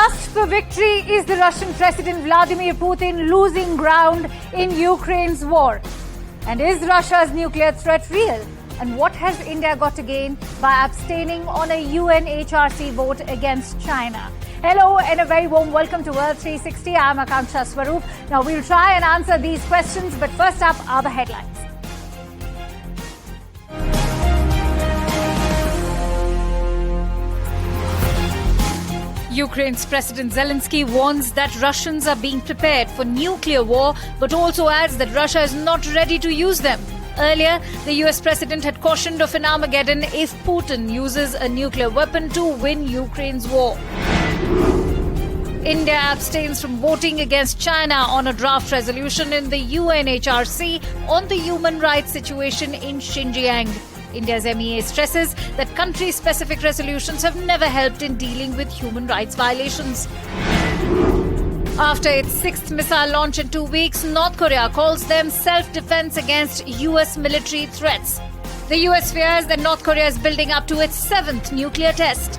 lust for victory is the Russian President Vladimir Putin losing ground in Ukraine's war? And is Russia's nuclear threat real? And what has India got to gain by abstaining on a UNHRC vote against China? Hello and a very warm welcome to World 360. I'm Akanksha Swaroop. Now we'll try and answer these questions, but first up are the headlines. Ukraine's President Zelensky warns that Russians are being prepared for nuclear war, but also adds that Russia is not ready to use them. Earlier, the US president had cautioned of an Armageddon if Putin uses a nuclear weapon to win Ukraine's war. India abstains from voting against China on a draft resolution in the UNHRC on the human rights situation in Xinjiang. India's MEA stresses that country-specific resolutions have never helped in dealing with human rights violations. After its sixth missile launch in 2 weeks, North Korea calls them self-defense against US military threats. The US fears that North Korea is building up to its seventh nuclear test.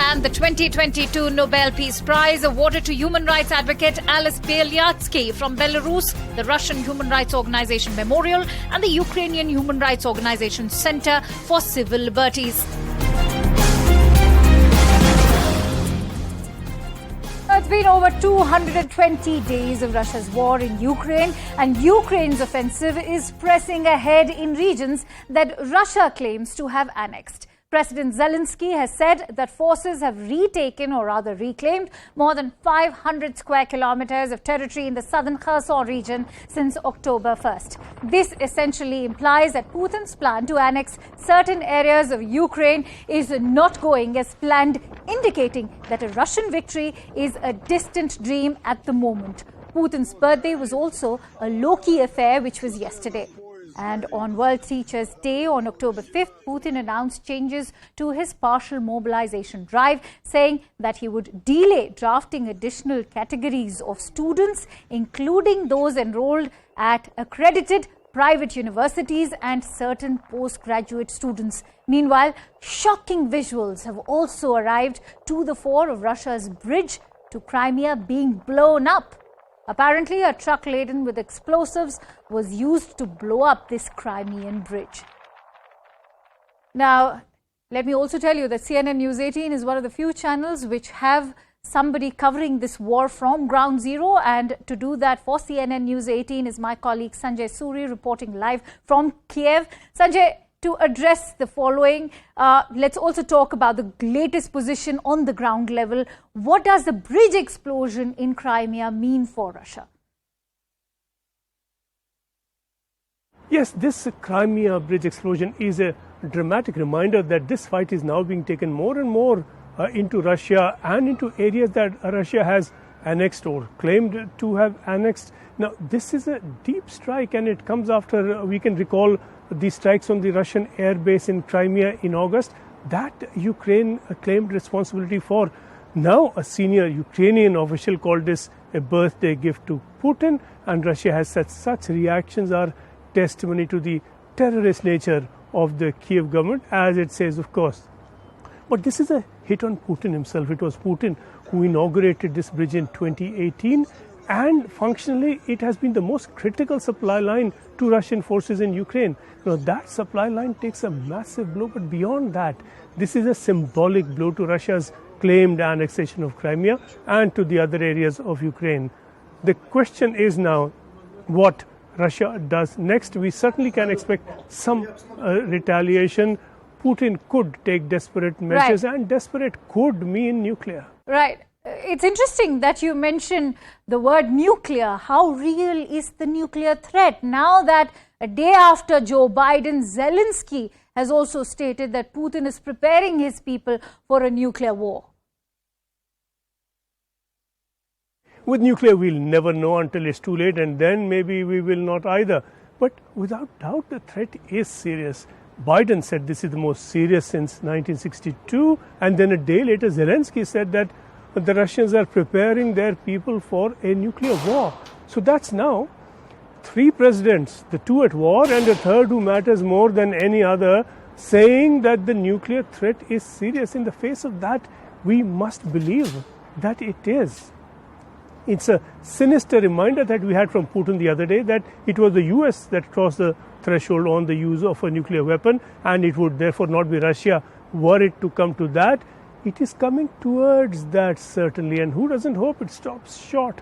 And the 2022 Nobel Peace Prize awarded to human rights advocate Alice Bialyatsky from Belarus, the Russian Human Rights Organization Memorial, and the Ukrainian Human Rights Organization Center for Civil Liberties. It's been over 220 days of Russia's war in Ukraine, and Ukraine's offensive is pressing ahead in regions that Russia claims to have annexed. President Zelensky has said that forces have retaken, or rather reclaimed, more than 500 square kilometers of territory in the southern Kherson region since October 1st. This essentially implies that Putin's plan to annex certain areas of Ukraine is not going as planned, indicating that a Russian victory is a distant dream at the moment. Putin's birthday was also a low-key affair, which was yesterday. And on World Teachers' Day on October 5th, Putin announced changes to his partial mobilization drive, saying that he would delay drafting additional categories of students, including those enrolled at accredited private universities and certain postgraduate students. Meanwhile, shocking visuals have also arrived to the fore of Russia's bridge to Crimea being blown up. Apparently, a truck laden with explosives was used to blow up this Crimean bridge. Now, let me also tell you that CNN News 18 is one of the few channels which have somebody covering this war from ground zero. And to do that for CNN News 18 is my colleague Sanjay Suri, reporting live from Kiev. Sanjay, to address the following, let's also talk about the latest position on the ground level. What does the bridge explosion in Crimea mean for Russia? Yes, this Crimea bridge explosion is a dramatic reminder that this fight is now being taken more and more into Russia and into areas that Russia has annexed or claimed to have annexed. Now, this is a deep strike, and it comes after, we can recall, the strikes on the Russian air base in Crimea in August that Ukraine claimed responsibility for. Now, a senior Ukrainian official called this a birthday gift to Putin, and Russia has said such reactions are testimony to the terrorist nature of the Kiev government, as it says, of course. But this is a hit on Putin himself. It was Putin who inaugurated this bridge in 2018, and functionally it has been the most critical supply line to Russian forces in Ukraine. Now, that supply line takes a massive blow, but beyond that, this is a symbolic blow to Russia's claimed annexation of Crimea and to the other areas of Ukraine. The question is now what Russia does next. We certainly can expect some retaliation. Putin could take desperate measures, and desperate could mean nuclear. Right. It's interesting that you mentioned the word nuclear. How real is the nuclear threat now that a day after Joe Biden, Zelensky has also stated that Putin is preparing his people for a nuclear war? With nuclear, we'll never know until it's too late, and then maybe we will not either. But without doubt, the threat is serious. Biden said this is the most serious since 1962, and then a day later, Zelensky said that the Russians are preparing their people for a nuclear war. So that's now 3 presidents, the 2 at war and the 3rd who matters more than any other, saying that the nuclear threat is serious. In the face of that, we must believe that it is. It's a sinister reminder that we had from Putin the other day that it was the US that crossed the threshold on the use of a nuclear weapon, and it would therefore not be Russia were it to come to that. It is coming towards that certainly, and who doesn't hope it stops short?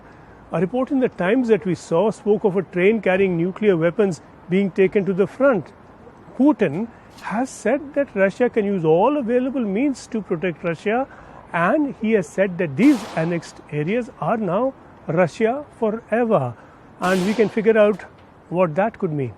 A report in the Times that we saw spoke of a train carrying nuclear weapons being taken to the front. Putin has said that Russia can use all available means to protect Russia, and he has said that these annexed areas are now Russia forever. And we can figure out what that could mean.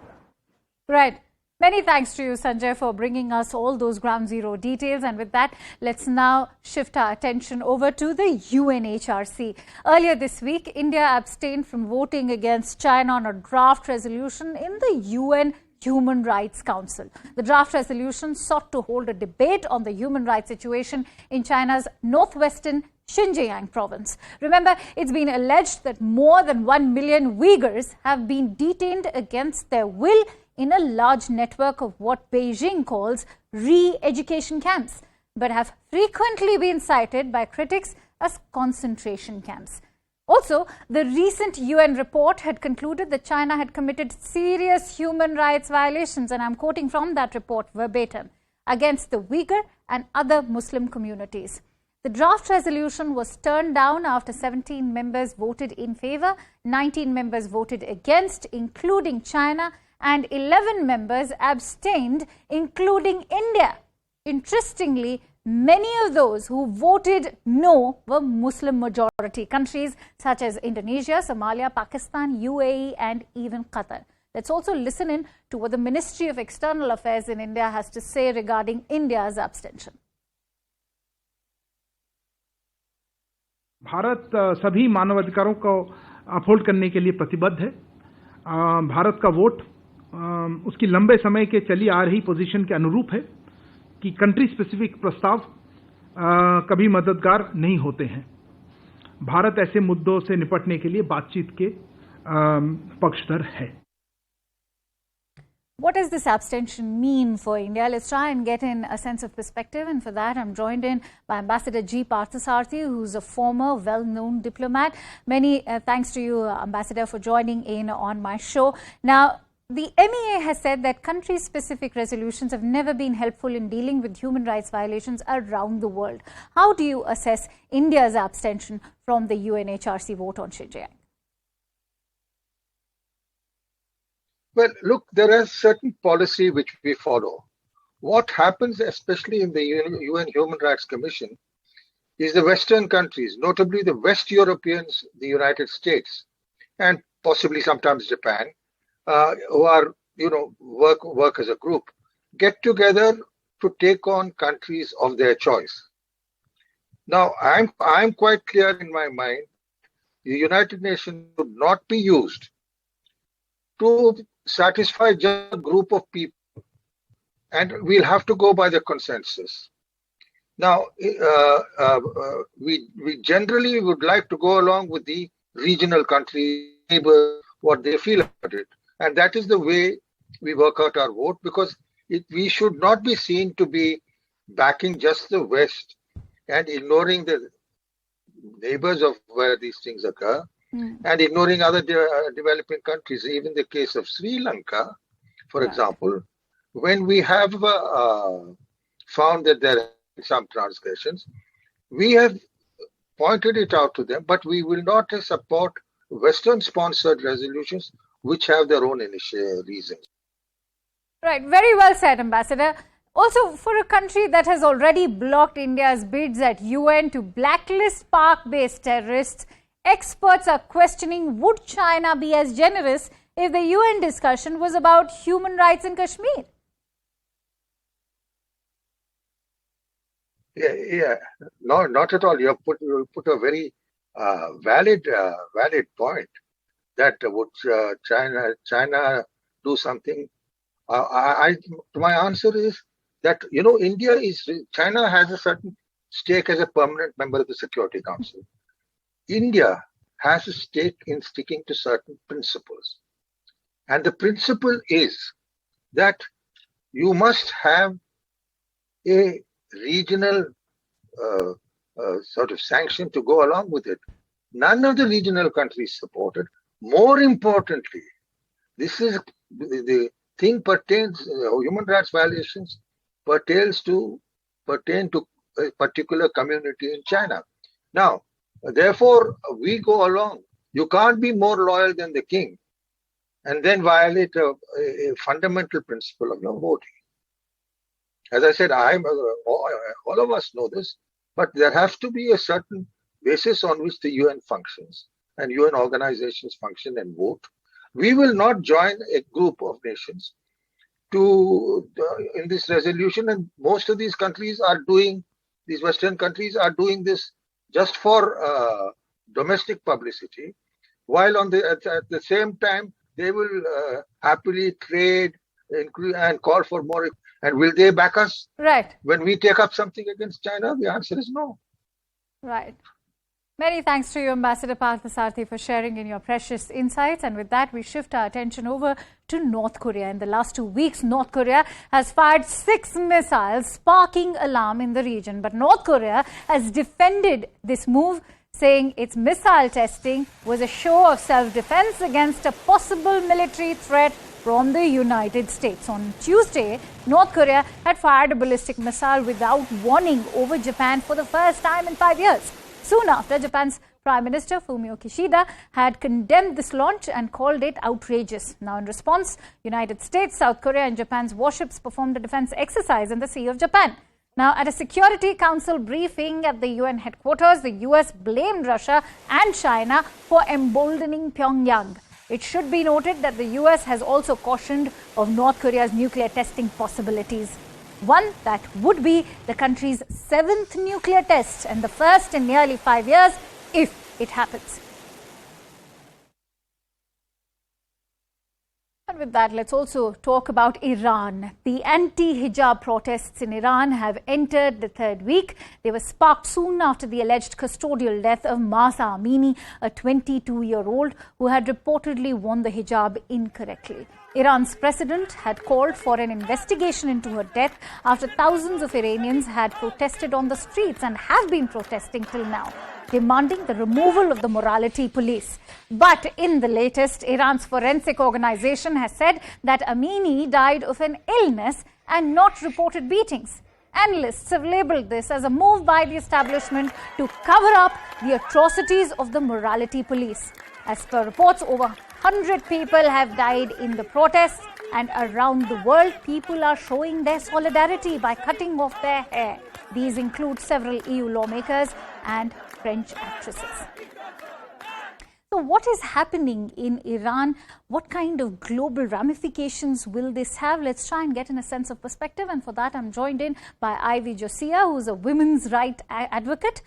Right. Many thanks to you, Sanjay, for bringing us all those ground zero details. And with that, let's now shift our attention over to the UNHRC. Earlier this week, India abstained from voting against China on a draft resolution in the UN Human Rights Council. The draft resolution sought to hold a debate on the human rights situation in China's northwestern Xinjiang province. Remember, it's been alleged that more than 1 million Uyghurs have been detained against their will in a large network of what Beijing calls re-education camps, but have frequently been cited by critics as concentration camps. Also, the recent UN report had concluded that China had committed serious human rights violations, and I'm quoting from that report verbatim, against the Uyghur and other Muslim communities. The draft resolution was turned down after 17 members voted in favor, 19 members voted against, including China, and 11 members abstained, including India. Interestingly, many of those who voted no were Muslim majority countries such as Indonesia, Somalia, Pakistan, UAE, and even Qatar. Let's also listen in to what the Ministry of External Affairs in India has to say regarding India's abstention. Bharat सभी मानवाधिकारों को uphold करने के लिए प्रतिबद्ध है। भारत का vote उसकी लंबे समय के चली आ रही पोजीशन के अनुरूप है कि कंट्री स्पेसिफिक प्रस्ताव कभी मददगार नहीं होते हैं। भारत ऐसे मुद्दों से निपटने के लिए बातचीत के पक्षधर है। What does this abstention mean for India? Let's try and get in a sense of perspective, and for that I'm joined in by Ambassador G. Parthasarathy, who's a former well-known diplomat. Many thanks to you, Ambassador, for joining in on my show. Now, the MEA has said that country-specific resolutions have never been helpful in dealing with human rights violations around the world. How do you assess India's abstention from the UNHRC vote on Xinjiang? Well, look, there is certain policy which we follow. What happens, especially in the UN Human Rights Commission, is the Western countries, notably the West Europeans, the United States, and possibly sometimes Japan, who are, work as a group, get together to take on countries of their choice. Now, I'm quite clear in my mind, the United Nations should not be used to satisfy just a group of people, and we'll have to go by the consensus. Now, we generally would like to go along with the regional country, neighbors, what they feel about it. And that is the way we work out our vote, because we should not be seen to be backing just the West and ignoring the neighbors of where these things occur, and ignoring other developing countries. Even the case of Sri Lanka, for example, when we have found that there are some transgressions, we have pointed it out to them, but we will not support Western-sponsored resolutions which have their own initial reasons. Right, very well said, Ambassador. Also, for a country that has already blocked India's bids at UN to blacklist Pak-based terrorists, experts are questioning, would China be as generous if the UN discussion was about human rights in Kashmir? Yeah, no, not at all. You have put a very valid point. That would China do something? My answer is that China has a certain stake as a permanent member of the Security Council. India has a stake in sticking to certain principles, and the principle is that you must have a regional sort of sanction to go along with it. None of the regional countries supported. More importantly, this is the thing pertains, human rights violations pertain to a particular community in China. Now, therefore, we go along. You can't be more loyal than the king and then violate a fundamental principle of no voting. As I said, all of us know this, but there has to be a certain basis on which the UN functions and UN organizations function and vote. We will not join a group of nations in this resolution, and most of these countries are doing, these Western countries are doing this just for domestic publicity, while at the same time they will happily trade and call for more. And will they back us? Right. When we take up something against China, the answer is no. Right. Many thanks to you, Ambassador Parthasarathy, for sharing in your precious insights. And with that, we shift our attention over to North Korea. In the last 2 weeks, North Korea has fired 6 missiles, sparking alarm in the region. But North Korea has defended this move, saying its missile testing was a show of self-defense against a possible military threat from the United States. On Tuesday, North Korea had fired a ballistic missile without warning over Japan for the first time in 5 years. Soon after, Japan's Prime Minister Fumio Kishida had condemned this launch and called it outrageous. Now, in response, United States, South Korea and Japan's warships performed a defense exercise in the Sea of Japan. Now, at a Security Council briefing at the UN headquarters, the US blamed Russia and China for emboldening Pyongyang. It should be noted that the US has also cautioned of North Korea's nuclear testing possibilities. One that would be the country's 7th nuclear test and the first in nearly 5 years if it happens. And with that, let's also talk about Iran. The anti-hijab protests in Iran have entered the 3rd week. They were sparked soon after the alleged custodial death of Mahsa Amini, a 22-year-old who had reportedly worn the hijab incorrectly. Iran's president had called for an investigation into her death after thousands of Iranians had protested on the streets and have been protesting till now, demanding the removal of the morality police. But in the latest, Iran's forensic organization has said that Amini died of an illness and not reported beatings. Analysts have labeled this as a move by the establishment to cover up the atrocities of the morality police. As per reports, over 100 people have died in the protests, and around the world, people are showing their solidarity by cutting off their hair. These include several EU lawmakers and French actresses. So what is happening in Iran? What kind of global ramifications will this have? Let's try and get in a sense of perspective. And for that, I'm joined in by Ivy Josiah, who's a women's rights advocate.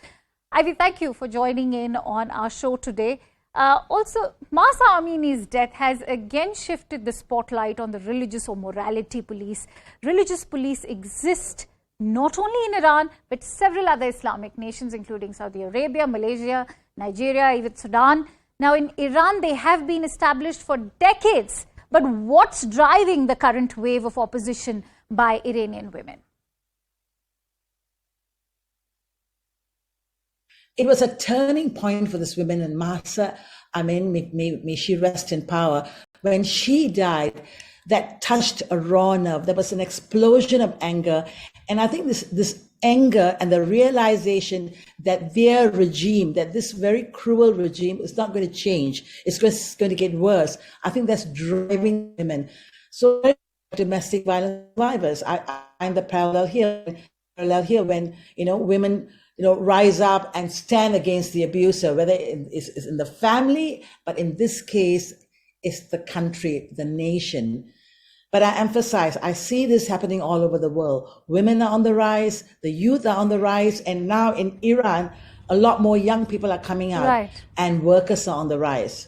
Ivy, thank you for joining in on our show today. Also, Mahsa Amini's death has again shifted the spotlight on the religious or morality police. Religious police exist not only in Iran, but several other Islamic nations, including Saudi Arabia, Malaysia, Nigeria, even Sudan. Now, in Iran, they have been established for decades. But what's driving the current wave of opposition by Iranian women? It was a turning point for this woman, and Mahsa Amini, may she rest in power. When she died, that touched a raw nerve. There was an explosion of anger. And I think this anger and the realization that their regime, that this very cruel regime is not going to change. It's just going to get worse. I think that's driving women. So domestic violence survivors, I find the parallel here when, women, rise up and stand against the abuser, whether it's in the family, but in this case, it's the country, the nation. But I emphasize, I see this happening all over the world. Women are on the rise, the youth are on the rise, and now in Iran, a lot more young people are coming out, right, and workers are on the rise.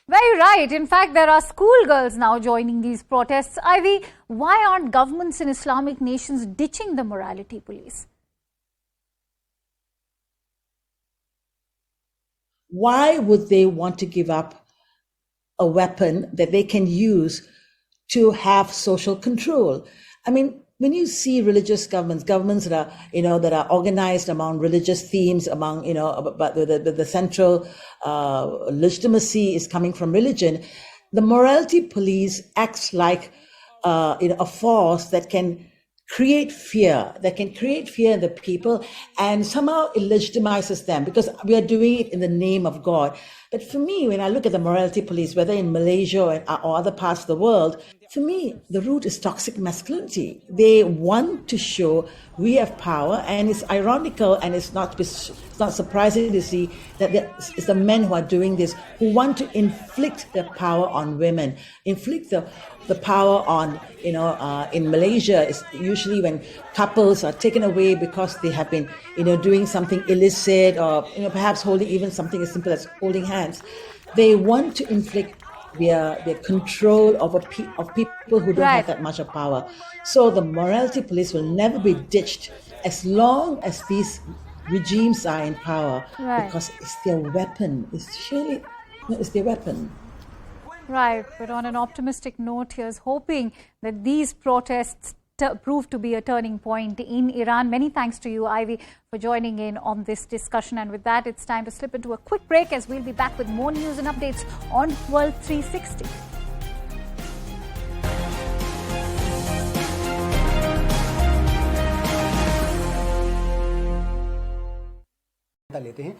Very right. In fact, there are schoolgirls now joining these protests. Ivy, why aren't governments in Islamic nations ditching the morality police? Why would they want to give up a weapon that they can use to have social control? I mean, when you see religious governments that are, that are organized among religious themes, among, but the central legitimacy is coming from religion, the morality police acts like, a force that can create fear in the people, and somehow it legitimizes them because we are doing it in the name of God. But for me, when I look at the morality police, whether in Malaysia or other parts of the world, for me, the root is toxic masculinity. They want to show we have power, and it's ironical, and it's not surprising to see that it's the men who are doing this, who want to inflict their power on women, inflict the power on, in Malaysia, it's usually when couples are taken away because they have been, doing something illicit, or, perhaps holding even something as simple as holding hands. They want to inflict their control of people who don't have that much of power. So the morality police will never be ditched as long as these regimes are in power, because it's their weapon. It's their weapon. Right, but on an optimistic note, here's hoping that these protests prove to be a turning point in Iran. Many thanks to you, Ivy, for joining in on this discussion. And with that, it's time to slip into a quick break, as we'll be back with more news and updates on World 360. लेते हैं।